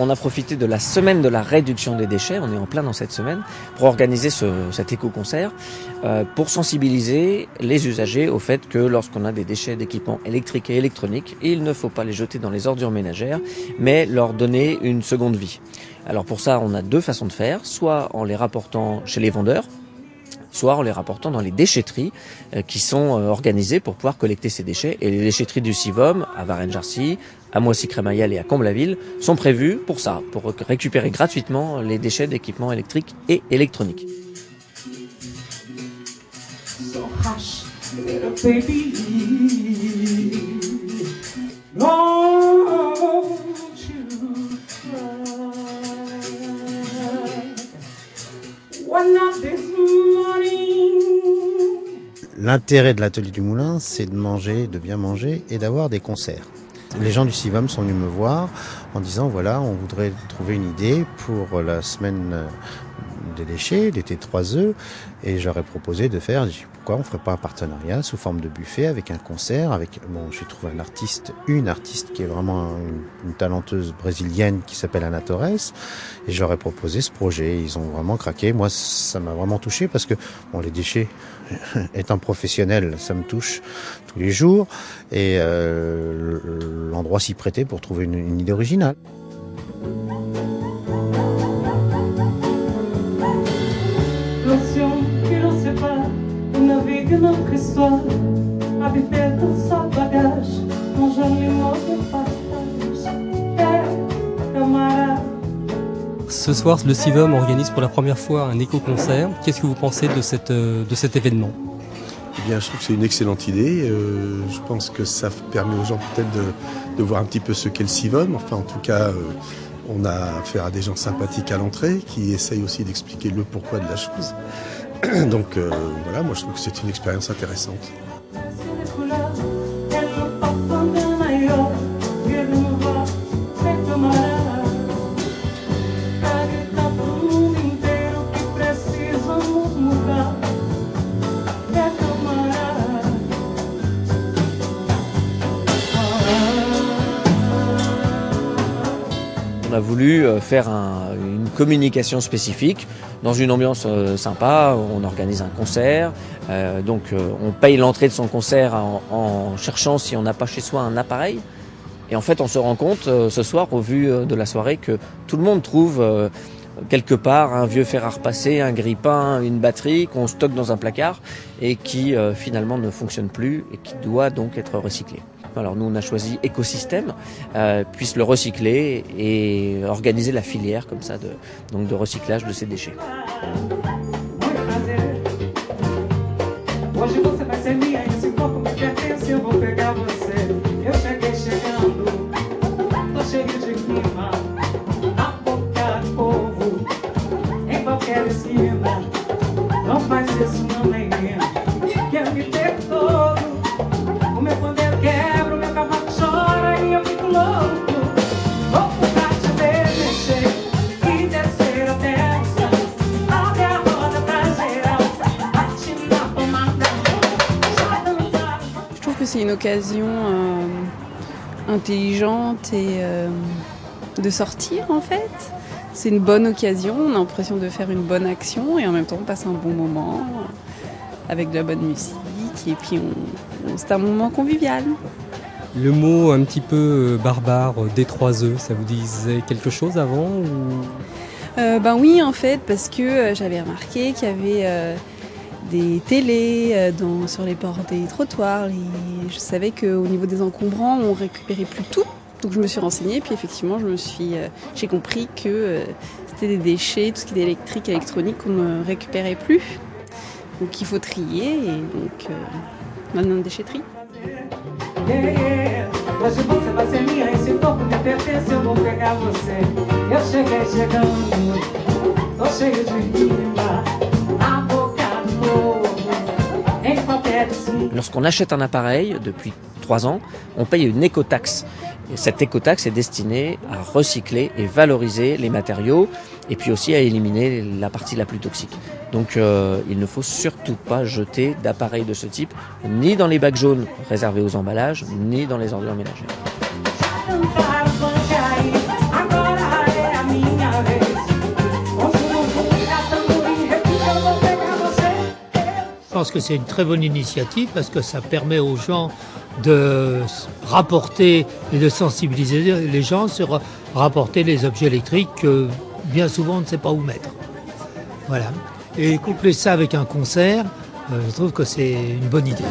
On a profité de la semaine de la réduction des déchets, on est en plein dans cette semaine, pour organiser cet éco-concert, pour sensibiliser les usagers au fait que lorsqu'on a des déchets d'équipements électriques et électroniques, il ne faut pas les jeter dans les ordures ménagères, mais leur donner une seconde vie. Alors pour ça, on a deux façons de faire, soit en les rapportant chez les vendeurs, soit en les rapportant dans les déchetteries qui sont organisées pour pouvoir collecter ces déchets. Et les déchetteries du Sivom, à Varennes-Jarcy, à Moissy-Crémaillère et à Comble-la-Ville, sont prévues pour ça, pour récupérer gratuitement les déchets d'équipements électriques et électroniques. L'intérêt de l'atelier du Moulin, c'est de manger, de bien manger et d'avoir des concerts. Les gens du Sivom sont venus me voir en disant voilà, on voudrait trouver une idée pour la semaine des déchets, l'été 3 œufs, et j'aurais proposé de faire, pourquoi on ne ferait pas un partenariat sous forme de buffet avec un concert, avec, bon, j'ai trouvé une artiste qui est vraiment une talenteuse brésilienne qui s'appelle Ana Torres, et j'aurais proposé ce projet. Ils ont vraiment craqué. Moi, ça m'a vraiment touché parce que, bon, les déchets, étant professionnel, ça me touche tous les jours, et l'endroit s'y prêtait pour trouver une idée originale. Notre histoire, habiter dans sa bagage, manger les mots de partage, camarade. Ce soir, le Sivom organise pour la première fois un éco-concert. Qu'est-ce que vous pensez de cet événement ? Eh bien, je trouve que c'est une excellente idée. Je pense que ça permet aux gens peut-être de voir un petit peu ce qu'est le Sivom. Enfin, en tout cas, on a affaire à des gens sympathiques à l'entrée qui essayent aussi d'expliquer le pourquoi de la chose. Donc voilà, moi je trouve que c'est une expérience intéressante. On a voulu faire une communication spécifique dans une ambiance sympa. On organise un concert, donc on paye l'entrée de son concert en cherchant si on n'a pas chez soi un appareil. Et en fait, on se rend compte ce soir, au vu de la soirée, que tout le monde trouve quelque part un vieux fer à repasser, un grille-pain, une batterie qu'on stocke dans un placard et qui finalement ne fonctionne plus et qui doit donc être recyclé. Alors nous on a choisi Écosystème, puisse le recycler et organiser la filière comme ça de recyclage de ces déchets. C'est une occasion intelligente et de sortir en fait. C'est une bonne occasion, on a l'impression de faire une bonne action et en même temps on passe un bon moment avec de la bonne musique et puis c'est un moment convivial. Le mot un petit peu barbare, des 3 œufs, ça vous disait quelque chose avant ou... Ben oui en fait parce que j'avais remarqué qu'il y avait des télés sur les bords des trottoirs. Et je savais qu'au niveau des encombrants, on récupérait plus tout. Donc je me suis renseignée, puis effectivement, j'ai compris que c'était des déchets, tout ce qui était électrique, électronique, qu'on ne récupérait plus. Donc il faut trier, et donc maintenant une déchetterie. Hoje você vai ser minha, esse corpo me pertence, eu vou pegar você. Eu cheguei chegando, tô cheio de rima. lorsqu'on achète un appareil, depuis 3 ans, on paye une écotaxe. Et cette écotaxe est destinée à recycler et valoriser les matériaux et puis aussi à éliminer la partie la plus toxique. Donc il ne faut surtout pas jeter d'appareils de ce type, ni dans les bacs jaunes réservés aux emballages, ni dans les ordures ménagères. Je pense que c'est une très bonne initiative parce que ça permet aux gens de rapporter et de sensibiliser les gens sur rapporter les objets électriques que bien souvent on ne sait pas où mettre. Voilà. Et coupler ça avec un concert, je trouve que c'est une bonne idée.